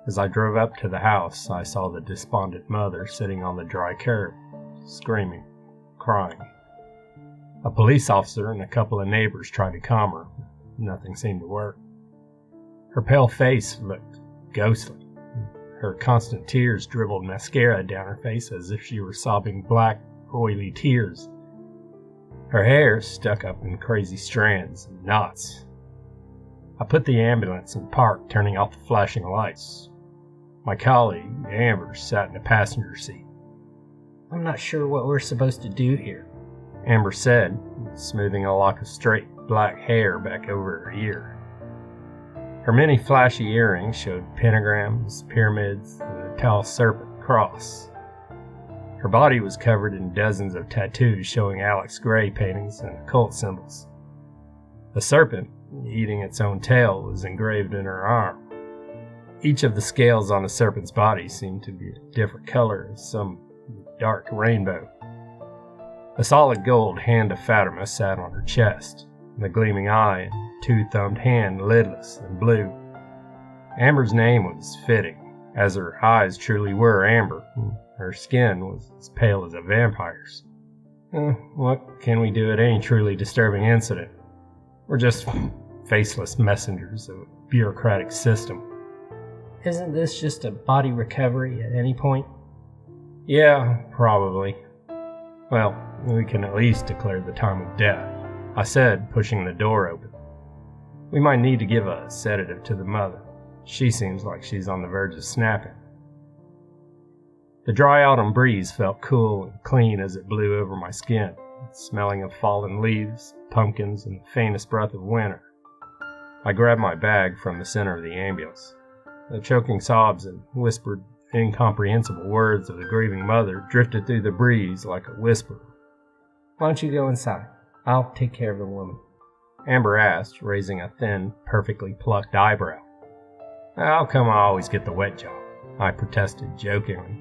As I drove up to the house, I saw the despondent mother sitting on the dry curb, screaming, crying. A police officer and a couple of neighbors tried to calm her. Nothing seemed to work. Her pale face looked ghostly. Her constant tears dribbled mascara down her face as if she were sobbing black, oily tears. Her hair stuck up in crazy strands and knots. I put the ambulance in park, turning off the flashing lights. My colleague, Amber, sat in the passenger seat. "I'm not sure what we're supposed to do here," Amber said, smoothing a lock of straight black hair back over her ear. Her many flashy earrings showed pentagrams, pyramids, and a tall serpent cross. Her body was covered in dozens of tattoos showing Alex Grey paintings and occult symbols. The serpent, eating its own tail, was engraved in her arm. Each of the scales on the serpent's body seemed to be a different color, some dark rainbow. A solid gold hand of Fatima sat on her chest, the gleaming eye and two-thumbed hand lidless and blue. Amber's name was fitting, as her eyes truly were amber, and her skin was as pale as a vampire's. What can we do at any truly disturbing incident? We're just faceless messengers of a bureaucratic system. "Isn't this just a body recovery at any point?" Yeah, probably. Well, we can at least declare the time of death, I said, pushing the door open. We might need to give a sedative to the mother. She seems like she's on the verge of snapping. The dry autumn breeze felt cool and clean as it blew over my skin, smelling of fallen leaves, pumpkins, and the faintest breath of winter. I grabbed my bag from the center of the ambulance. The choking sobs and whispered, incomprehensible words of the grieving mother drifted through the breeze like a whisper. "Why don't you go inside? I'll take care of the woman," Amber asked, raising a thin, perfectly plucked eyebrow. "How come I always get the wet job?" I protested jokingly,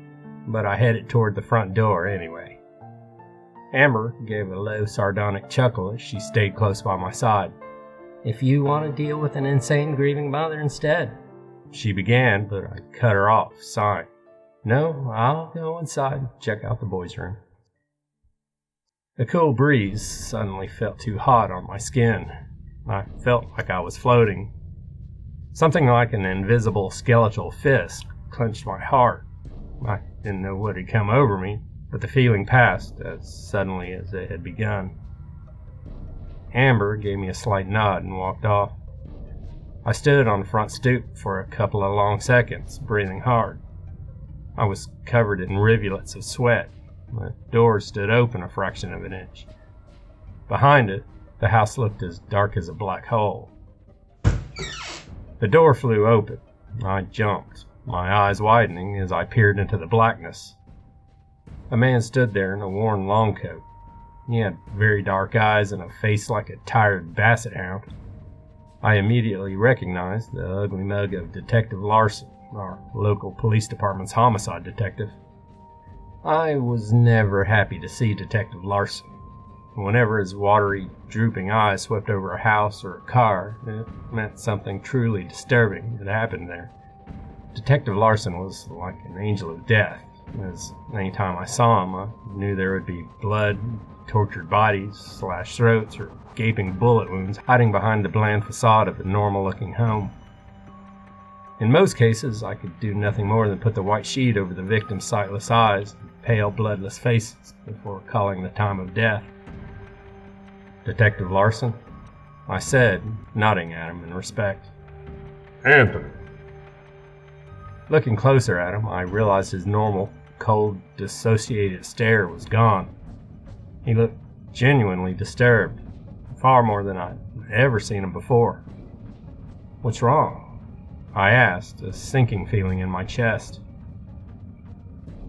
but I headed toward the front door anyway. Amber gave a low, sardonic chuckle as she stayed close by my side. "If you want to deal with an insane, grieving mother instead," she began, but I cut her off, sighing. "No, I'll go inside, check out the boys' room." The cool breeze suddenly felt too hot on my skin. I felt like I was floating. Something like an invisible skeletal fist clenched my heart. I didn't know what had come over me, but the feeling passed as suddenly as it had begun. Amber gave me a slight nod and walked off. I stood on the front stoop for a couple of long seconds, breathing hard. I was covered in rivulets of sweat. The door stood open a fraction of an inch. Behind it, the house looked as dark as a black hole. The door flew open. I jumped, my eyes widening as I peered into the blackness. A man stood there in a worn long coat. He had very dark eyes and a face like a tired basset hound. I immediately recognized the ugly mug of Detective Larson, our local police department's homicide detective. I was never happy to see Detective Larson. Whenever his watery, drooping eyes swept over a house or a car, it meant something truly disturbing had happened there. Detective Larson was like an angel of death, as any time I saw him, I knew there would be blood, tortured bodies, slashed throats, or gaping bullet wounds hiding behind the bland facade of a normal-looking home. In most cases, I could do nothing more than put the white sheet over the victim's sightless eyes and pale, bloodless faces before calling the time of death. "Detective Larson?" I said, nodding at him in respect. "Anthony." Looking closer at him, I realized his normal, cold, dissociated stare was gone. He looked genuinely disturbed, far more than I'd ever seen him before. "What's wrong?" I asked, a sinking feeling in my chest.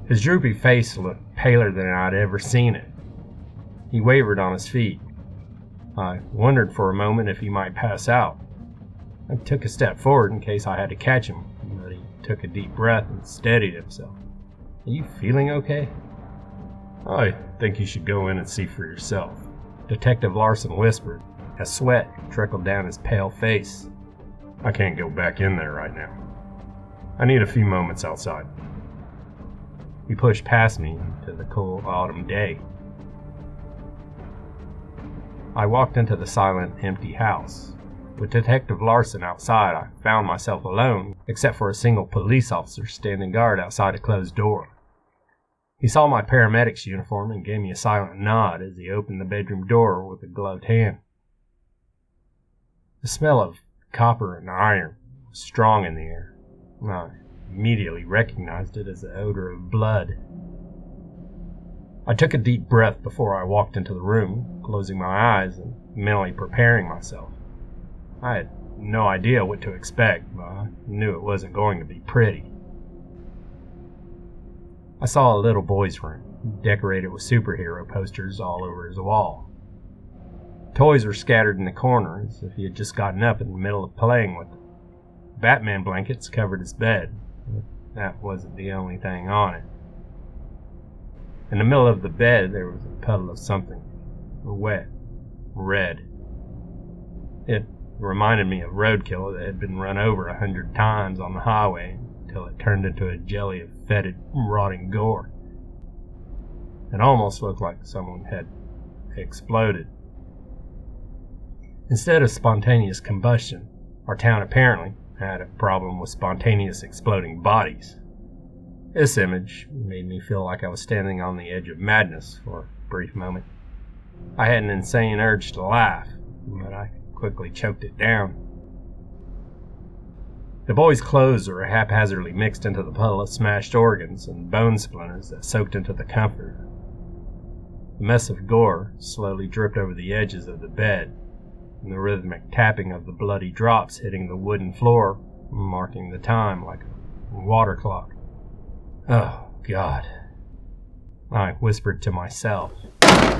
His droopy face looked paler than I'd ever seen it. He wavered on his feet. I wondered for a moment if he might pass out. I took a step forward in case I had to catch him, but he took a deep breath and steadied himself. "Are you feeling okay?" "I think you should go in and see for yourself," Detective Larson whispered, as sweat trickled down his pale face. "I can't go back in there right now." I need a few moments outside. He pushed past me into the cool autumn day. I walked into the silent, empty house. With Detective Larson outside, I found myself alone, except for a single police officer standing guard outside a closed door. He saw my paramedic's uniform and gave me a silent nod as he opened the bedroom door with a gloved hand. The smell of copper and iron was strong in the air, and I immediately recognized it as the odor of blood. I took a deep breath before I walked into the room, closing my eyes and mentally preparing myself. I had no idea what to expect, but I knew it wasn't going to be pretty. I saw a little boy's room, decorated with superhero posters all over his wall. Toys were scattered in the corners, as if he had just gotten up in the middle of playing with them. Batman blankets covered his bed, but that wasn't the only thing on it. In the middle of the bed there was a puddle of something, wet, red. It reminded me of roadkill that had been run over 100 times on the highway until it turned into a jelly of fetid, rotting gore. It almost looked like someone had exploded. Instead of spontaneous combustion, our town apparently had a problem with spontaneous exploding bodies. This image made me feel like I was standing on the edge of madness for a brief moment. I had an insane urge to laugh, but I quickly choked it down. The boy's clothes were haphazardly mixed into the puddle of smashed organs and bone splinters that soaked into the comforter. The mess of gore slowly dripped over the edges of the bed, and the rhythmic tapping of the bloody drops hitting the wooden floor, marking the time like a water clock. Oh, God, I whispered to myself.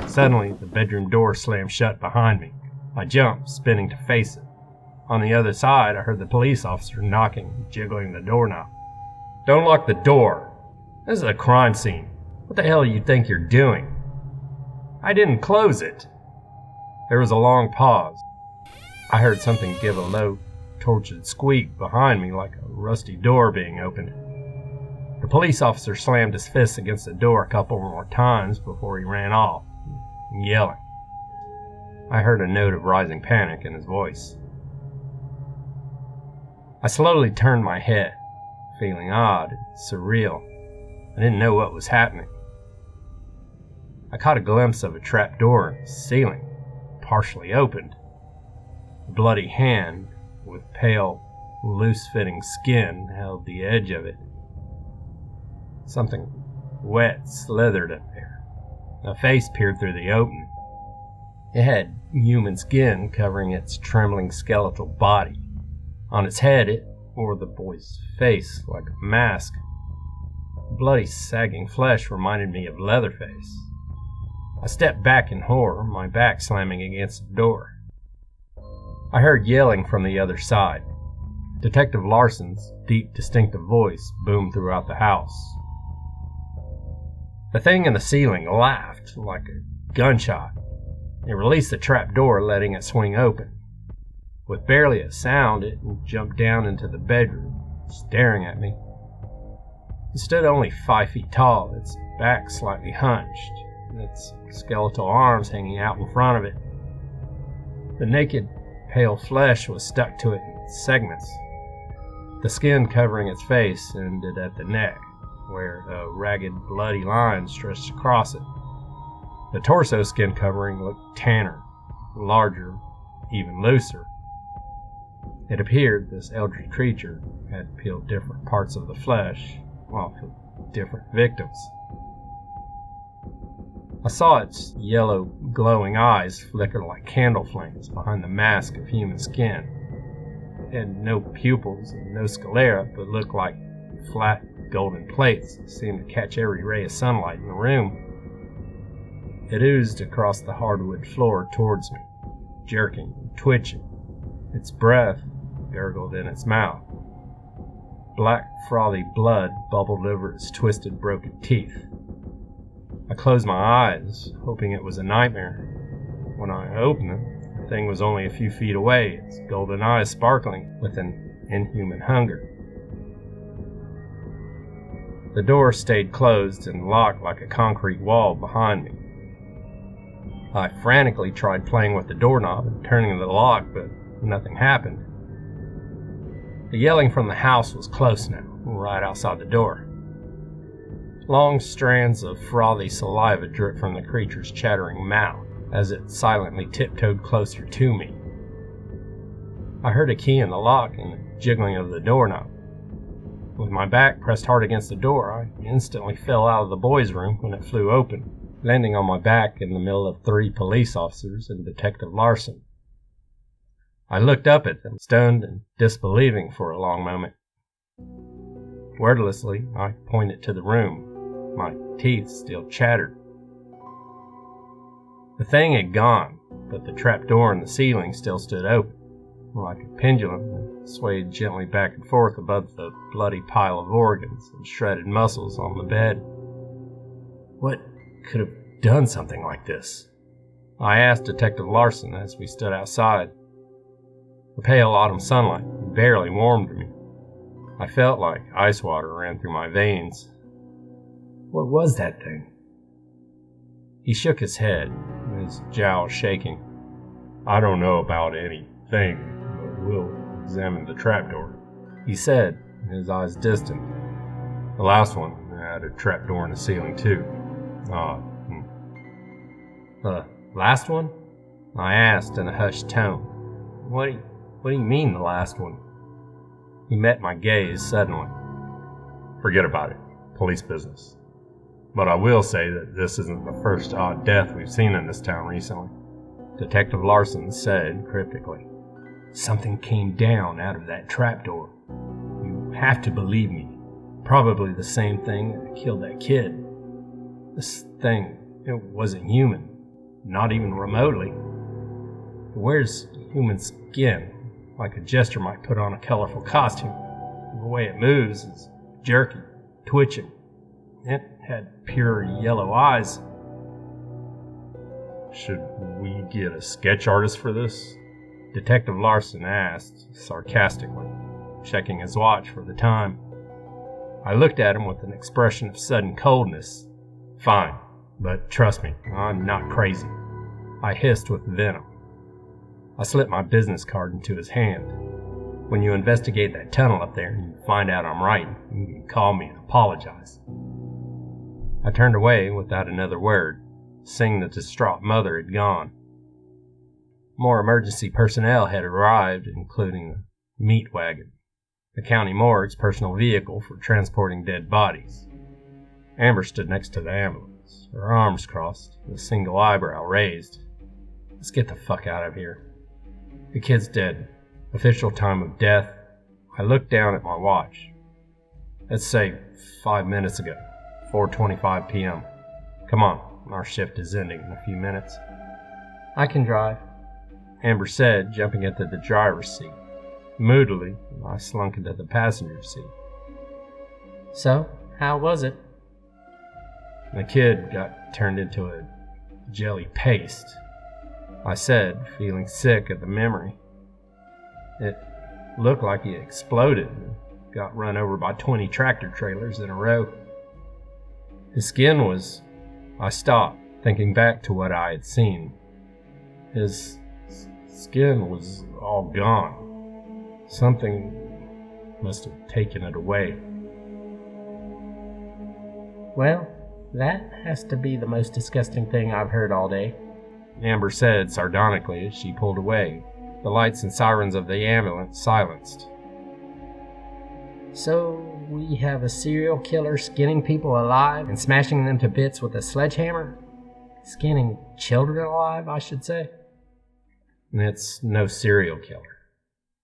Suddenly, the bedroom door slammed shut behind me. I jumped, spinning to face it. On the other side, I heard the police officer knocking, jiggling the doorknob. "Don't lock the door. This is a crime scene. What the hell do you think you're doing?" "I didn't close it." There was a long pause. I heard something give a low, tortured squeak behind me like a rusty door being opened. The police officer slammed his fist against the door a couple more times before he ran off, yelling. I heard a note of rising panic in his voice. I slowly turned my head, feeling odd and surreal. I didn't know what was happening. I caught a glimpse of a trap door in the ceiling, partially opened. A bloody hand with pale, loose-fitting skin held the edge of it. Something wet slithered up there. A face peered through the opening. It had human skin covering its trembling skeletal body. On its head, it wore the boy's face like a mask. The bloody, sagging flesh reminded me of Leatherface. I stepped back in horror, my back slamming against the door. I heard yelling from the other side. Detective Larson's deep, distinctive voice boomed throughout the house. The thing in the ceiling laughed like a gunshot. It released the trap door, letting it swing open. With barely a sound, it jumped down into the bedroom, staring at me. It stood only 5 feet tall, its back slightly hunched, its skeletal arms hanging out in front of it. The naked, pale flesh was stuck to it in segments. The skin covering its face ended at the neck, where a ragged, bloody line stretched across it. The torso skin covering looked tanner, larger, even looser. It appeared this eldritch creature had peeled different parts of the flesh off of different victims. I saw its yellow, glowing eyes flicker like candle flames behind the mask of human skin. It had no pupils and no sclera, but looked like flat, golden plates that seemed to catch every ray of sunlight in the room. It oozed across the hardwood floor towards me, jerking and twitching. Its breath gurgled in its mouth. Black, frothy blood bubbled over its twisted, broken teeth. I closed my eyes, hoping it was a nightmare. When I opened them, the thing was only a few feet away, its golden eyes sparkling with an inhuman hunger. The door stayed closed and locked like a concrete wall behind me. I frantically tried playing with the doorknob and turning the lock, but nothing happened. The yelling from the house was close now, right outside the door. Long strands of frothy saliva dripped from the creature's chattering mouth as it silently tiptoed closer to me. I heard a key in the lock and the jiggling of the doorknob. With my back pressed hard against the door, I instantly fell out of the boys' room when it flew open, landing on my back in the middle of 3 police officers and Detective Larson. I looked up at them, stunned and disbelieving for a long moment. Wordlessly, I pointed to the room. My teeth still chattered. The thing had gone, but the trap door in the ceiling still stood open. Like a pendulum, it swayed gently back and forth above the bloody pile of organs and shredded muscles on the bed. What could have done something like this? I asked Detective Larson as we stood outside. The pale autumn sunlight barely warmed me. I felt like ice water ran through my veins. What was that thing? He shook his head, his jowls shaking. I don't know about anything, but we'll examine the trapdoor, he said, his eyes distant. The last one had a trapdoor in the ceiling too. The last one? I asked in a hushed tone. What do you mean, the last one? He met my gaze suddenly. Forget about it. Police business. But I will say that this isn't the first odd death we've seen in this town recently, Detective Larson said cryptically. Something came down out of that trapdoor. You have to believe me. Probably the same thing that killed that kid. This thing, it wasn't human. Not even remotely. It wears human skin, like a jester might put on a colorful costume. The way it moves is jerky, twitching. It had pure yellow eyes. Should we get a sketch artist for this? Detective Larson asked, sarcastically, checking his watch for the time. I looked at him with an expression of sudden coldness. Fine, but trust me, I'm not crazy, I hissed with venom. I slipped my business card into his hand. When you investigate that tunnel up there and you find out I'm right, you can call me and apologize. I turned away without another word, seeing the distraught mother had gone. More emergency personnel had arrived, including the meat wagon, the county morgue's personal vehicle for transporting dead bodies. Amber stood next to the ambulance, her arms crossed, a single eyebrow raised. Let's get the fuck out of here. The kid's dead. Official time of death. I looked down at my watch. Let's say 5 minutes ago, 4:25 p.m. Come on, our shift is ending in a few minutes. I can drive, Amber said, jumping into the driver's seat. Moodily, I slunk into the passenger seat. So, how was it? The kid got turned into a jelly paste, I said, feeling sick at the memory. It looked like he exploded and got run over by 20 tractor trailers in a row. His skin was... I stopped, thinking back to what I had seen. His skin was all gone. Something must have taken it away. Well, that has to be the most disgusting thing I've heard all day, Amber said sardonically as she pulled away, the lights and sirens of the ambulance silenced. So, we have a serial killer skinning people alive and smashing them to bits with a sledgehammer? Skinning children alive, I should say. It's no serial killer,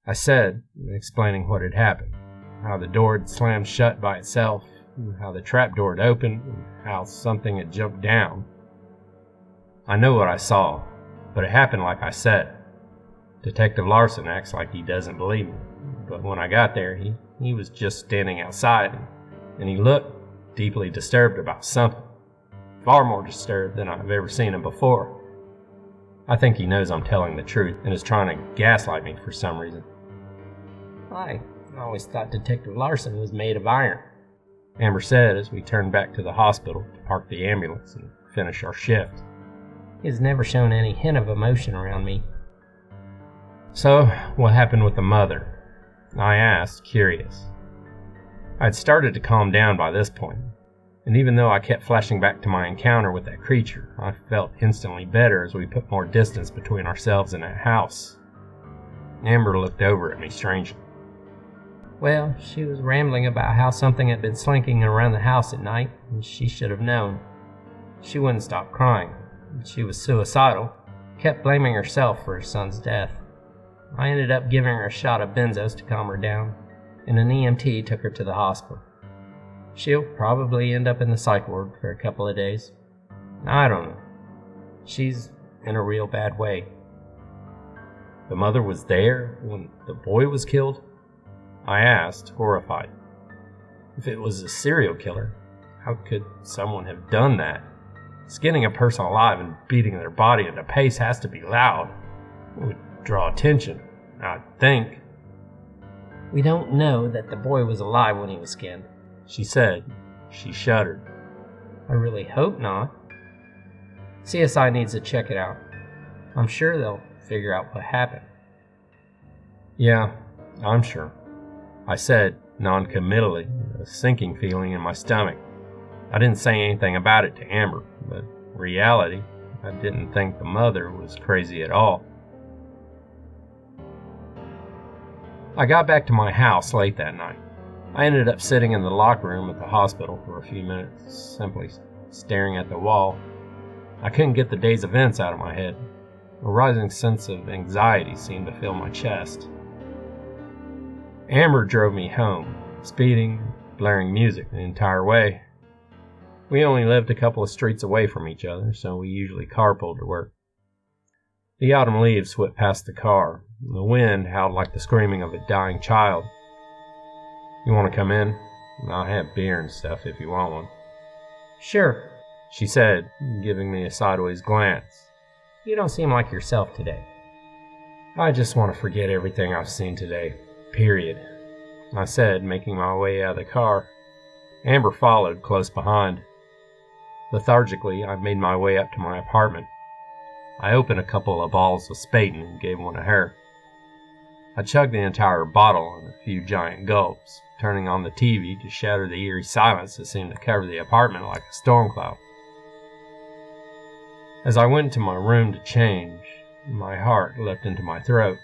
I said, explaining what had happened. How the door had slammed shut by itself, how the trap door had opened, and how something had jumped down. I know what I saw, but it happened like I said. Detective Larson acts like he doesn't believe me, but when I got there, he was just standing outside, and he looked deeply disturbed about something. Far more disturbed than I've ever seen him before. I think he knows I'm telling the truth and is trying to gaslight me for some reason. I always thought Detective Larson was made of iron. Amber said as we turned back to the hospital to park the ambulance and finish our shift. He's never shown any hint of emotion around me. So, what happened with the mother? I asked, curious. I'd started to calm down by this point, and even though I kept flashing back to my encounter with that creature, I felt instantly better as we put more distance between ourselves and that house. Amber looked over at me strangely. Well, she was rambling about how something had been slinking around the house at night, and she should have known. She wouldn't stop crying. She was suicidal, kept blaming herself for her son's death. I ended up giving her a shot of benzos to calm her down, and an EMT took her to the hospital. She'll probably end up in the psych ward for a couple of days. I don't know. She's in a real bad way. The mother was there when the boy was killed? I asked, horrified. If it was a serial killer, how could someone have done that? Skinning a person alive and beating their body at a pace has to be loud. It would draw attention, I think. We don't know that the boy was alive when he was skinned, she said. She shuddered. I really hope not. CSI needs to check it out. I'm sure they'll figure out what happened. Yeah, I'm sure, I said, non-committally, a sinking feeling in my stomach. I didn't say anything about it to Amber, but in reality, I didn't think the mother was crazy at all. I got back to my house late that night. I ended up sitting in the locker room at the hospital for a few minutes, simply staring at the wall. I couldn't get the day's events out of my head. A rising sense of anxiety seemed to fill my chest. Amber drove me home, speeding, blaring music the entire way. We only lived a couple of streets away from each other, so we usually carpooled to work. The autumn leaves whipped past the car. The wind howled like the screaming of a dying child. You want to come in? I'll have beer and stuff if you want one. Sure, she said, giving me a sideways glance. You don't seem like yourself today. I just want to forget everything I've seen today. Period, I said, making my way out of the car. Amber followed close behind. Lethargically, I made my way up to my apartment. I opened a couple of bottles of Spaten and gave one to her. I chugged the entire bottle in a few giant gulps, turning on the TV to shatter the eerie silence that seemed to cover the apartment like a storm cloud. As I went to my room to change, my heart leapt into my throat.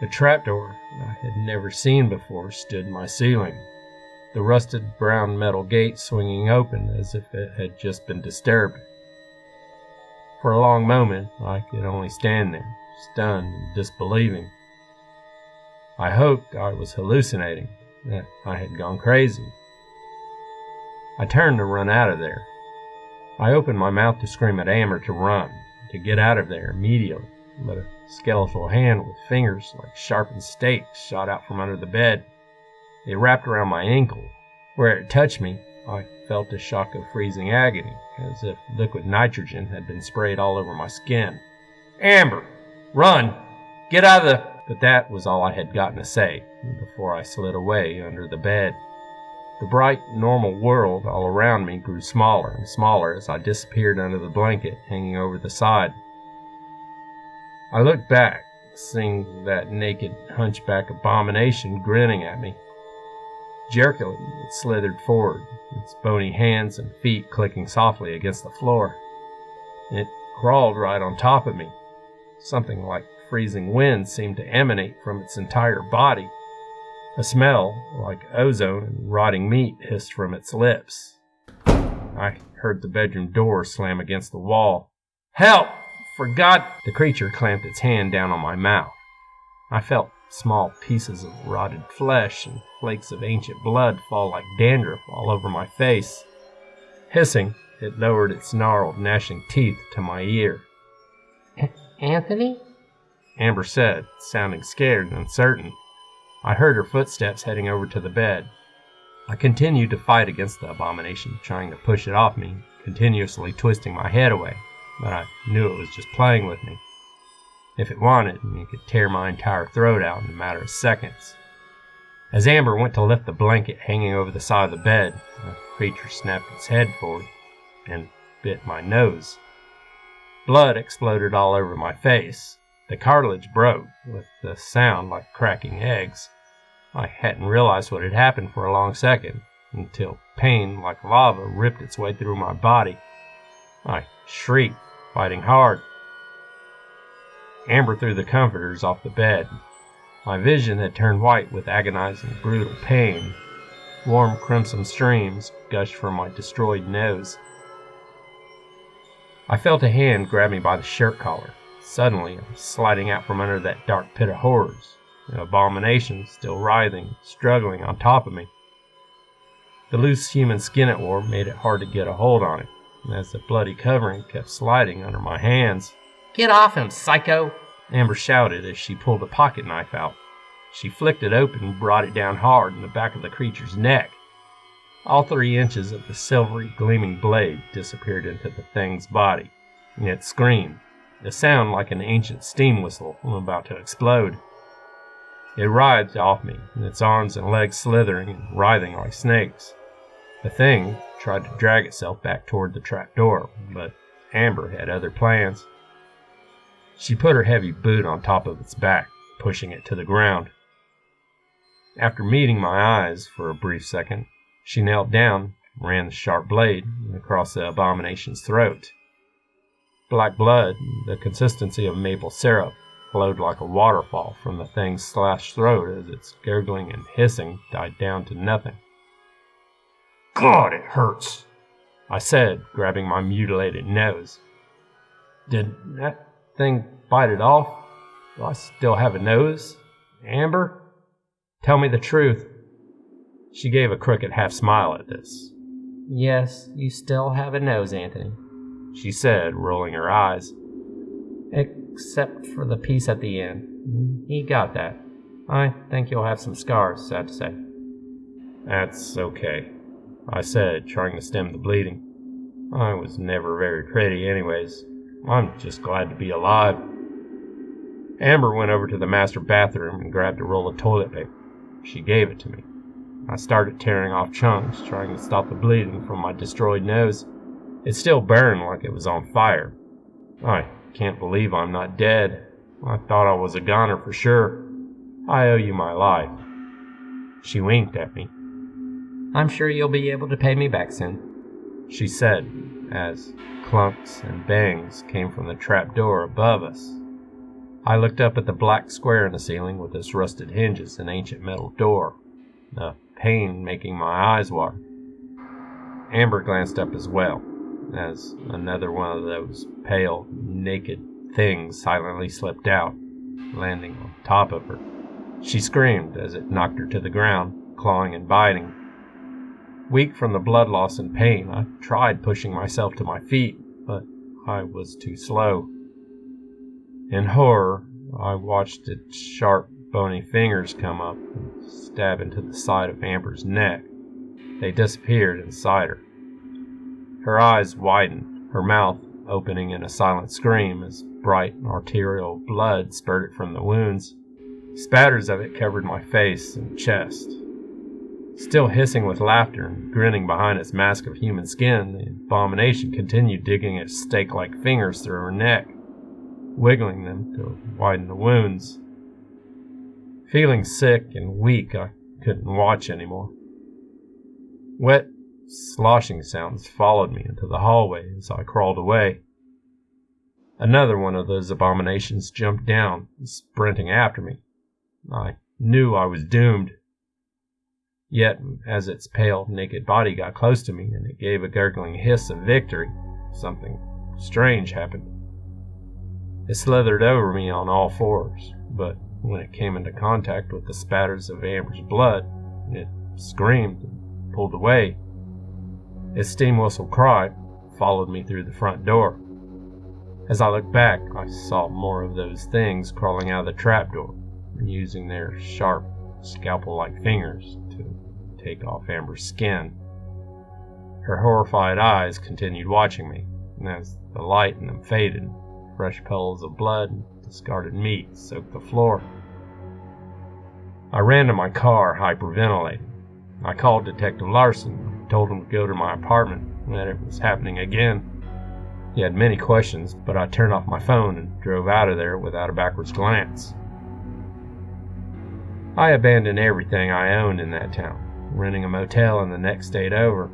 A trapdoor I had never seen before stood in my ceiling, the rusted brown metal gate swinging open as if it had just been disturbed. For a long moment, I could only stand there, stunned and disbelieving. I hoped I was hallucinating, that I had gone crazy. I turned to run out of there. I opened my mouth to scream at Amber to run, to get out of there immediately, but a skeletal hand with fingers like sharpened stakes shot out from under the bed. It wrapped around my ankle. Where it touched me, I felt a shock of freezing agony, as if liquid nitrogen had been sprayed all over my skin. Amber! Run! Get out of the... But that was all I had gotten to say before I slid away under the bed. The bright, normal world all around me grew smaller and smaller as I disappeared under the blanket hanging over the side. I looked back, seeing that naked, hunchback abomination grinning at me. Jerkily, it slithered forward, its bony hands and feet clicking softly against the floor. It crawled right on top of me. Something like freezing wind seemed to emanate from its entire body. A smell, like ozone and rotting meat, hissed from its lips. I heard the bedroom door slam against the wall. Help! For God! The creature clamped its hand down on my mouth. I felt small pieces of rotted flesh and flakes of ancient blood fall like dandruff all over my face. Hissing, it lowered its gnarled, gnashing teeth to my ear. Anthony? Amber said, sounding scared and uncertain. I heard her footsteps heading over to the bed. I continued to fight against the abomination, trying to push it off me, continuously twisting my head away, but I knew it was just playing with me. If it wanted, it could tear my entire throat out in a matter of seconds. As Amber went to lift the blanket hanging over the side of the bed, the creature snapped its head forward and bit my nose. Blood exploded all over my face. The cartilage broke with a sound like cracking eggs. I hadn't realized what had happened for a long second, until pain like lava ripped its way through my body. I shrieked, fighting hard. Amber threw the comforters off the bed. My vision had turned white with agonizing, brutal pain. Warm crimson streams gushed from my destroyed nose. I felt a hand grab me by the shirt collar. Suddenly, I was sliding out from under that dark pit of horrors, an abomination still writhing, struggling on top of me. The loose human skin it wore made it hard to get a hold on it, and as the bloody covering kept sliding under my hands. "Get off him, psycho!" Amber shouted as she pulled a pocket knife out. She flicked it open and brought it down hard in the back of the creature's neck. All 3 inches of the silvery, gleaming blade disappeared into the thing's body, and it screamed, a sound like an ancient steam whistle about to explode. It writhed off me, its arms and legs slithering and writhing like snakes. The thing tried to drag itself back toward the trapdoor, but Amber had other plans. She put her heavy boot on top of its back, pushing it to the ground. After meeting my eyes for a brief second, she knelt down and ran the sharp blade across the abomination's throat. Black blood, the consistency of maple syrup, flowed like a waterfall from the thing's slashed throat as its gurgling and hissing died down to nothing. "God, it hurts," I said, grabbing my mutilated nose. "Did that thing bite it off? Do I still have a nose? Amber? Tell me the truth." She gave a crooked half smile at this. "Yes, you still have a nose, Anthony," she said, rolling her eyes. "Except for the piece at the end. He got that. I think you'll have some scars, sad to say." "That's okay," I said, trying to stem the bleeding. I was never very pretty anyways. I'm just glad to be alive. Amber went over to the master bathroom and grabbed a roll of toilet paper. She gave it to me. I started tearing off chunks, trying to stop the bleeding from my destroyed nose. It still burned like it was on fire. I can't believe I'm not dead. I thought I was a goner for sure. I owe you my life. She winked at me. "I'm sure you'll be able to pay me back soon," she said, as clumps and bangs came from the trap door above us. I looked up at the black square in the ceiling with its rusted hinges and ancient metal door, the pain making my eyes water. Amber glanced up as well, as another one of those pale, naked things silently slipped out, landing on top of her. She screamed as it knocked her to the ground, clawing and biting. Weak from the blood loss and pain, I tried pushing myself to my feet, but I was too slow. In horror, I watched its sharp, bony fingers come up and stab into the side of Amber's neck. They disappeared inside her. Her eyes widened, her mouth opening in a silent scream as bright arterial blood spurted from the wounds. Spatters of it covered my face and chest. Still hissing with laughter and grinning behind its mask of human skin, the abomination continued digging its stake-like fingers through her neck, wiggling them to widen the wounds. Feeling sick and weak, I couldn't watch anymore. Wet, sloshing sounds followed me into the hallway as I crawled away. Another one of those abominations jumped down, sprinting after me. I knew I was doomed. Yet, as its pale, naked body got close to me and it gave a gurgling hiss of victory, something strange happened. It slithered over me on all fours, but when it came into contact with the spatters of Amber's blood, it screamed and pulled away. Its steam whistle cry followed me through the front door. As I looked back, I saw more of those things crawling out of the trapdoor, using their sharp, scalpel-like fingers to take off Amber's skin. Her horrified eyes continued watching me, and as the light in them faded, fresh puddles of blood and discarded meat soaked the floor. I ran to my car, hyperventilating. I called Detective Larson, told him to go to my apartment, and that it was happening again. He had many questions, but I turned off my phone and drove out of there without a backwards glance. I abandoned everything I owned in that town, renting a motel in the next state over.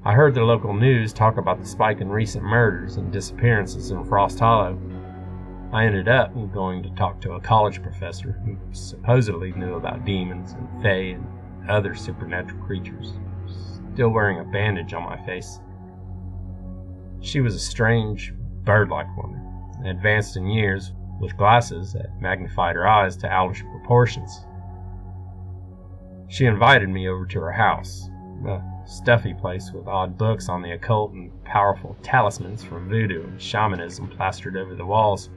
I heard the local news talk about the spike in recent murders and disappearances in Frost Hollow. I ended up going to talk to a college professor who supposedly knew about demons and fae and other supernatural creatures, still wearing a bandage on my face. She was a strange, bird-like woman, advanced in years, with glasses that magnified her eyes to owlish proportions. She invited me over to her house, a stuffy place with odd books on the occult and powerful talismans from voodoo and shamanism plastered over the walls.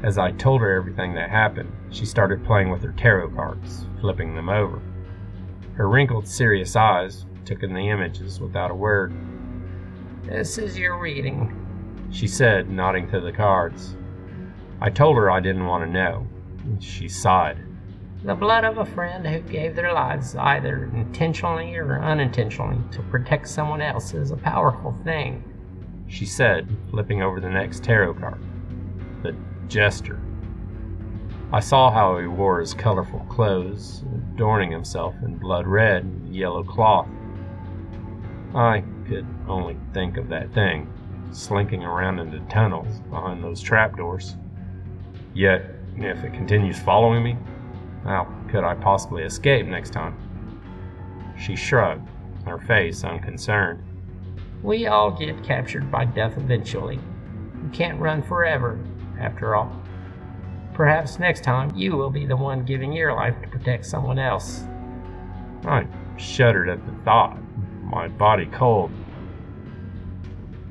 As I told her everything that happened, she started playing with her tarot cards, flipping them over. Her wrinkled, serious eyes took in the images without a word. "This is your reading," she said, nodding to the cards. I told her I didn't want to know. She sighed. "The blood of a friend who gave their lives, either intentionally or unintentionally, to protect someone else is a powerful thing," she said, flipping over the next tarot card. The Jester. I saw how he wore his colorful clothes, adorning himself in blood red and yellow cloth. I could only think of that thing, slinking around into tunnels behind those trapdoors. Yet, if it continues following me, how could I possibly escape next time? She shrugged, her face unconcerned. "We all get captured by death eventually. You can't run forever, after all. Perhaps next time you will be the one giving your life to protect someone else." I shuddered at the thought, my body cold.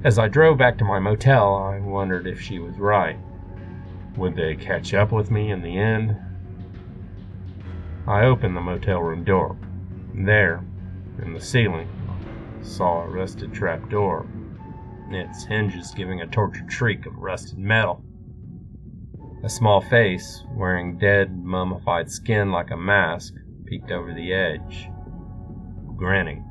As I drove back to my motel, I wondered if she was right. Would they catch up with me in the end? I opened the motel room door. There, in the ceiling, I saw a rusted trap door, its hinges giving a tortured shriek of rusted metal. A small face, wearing dead, mummified skin like a mask, peeked over the edge, grinning.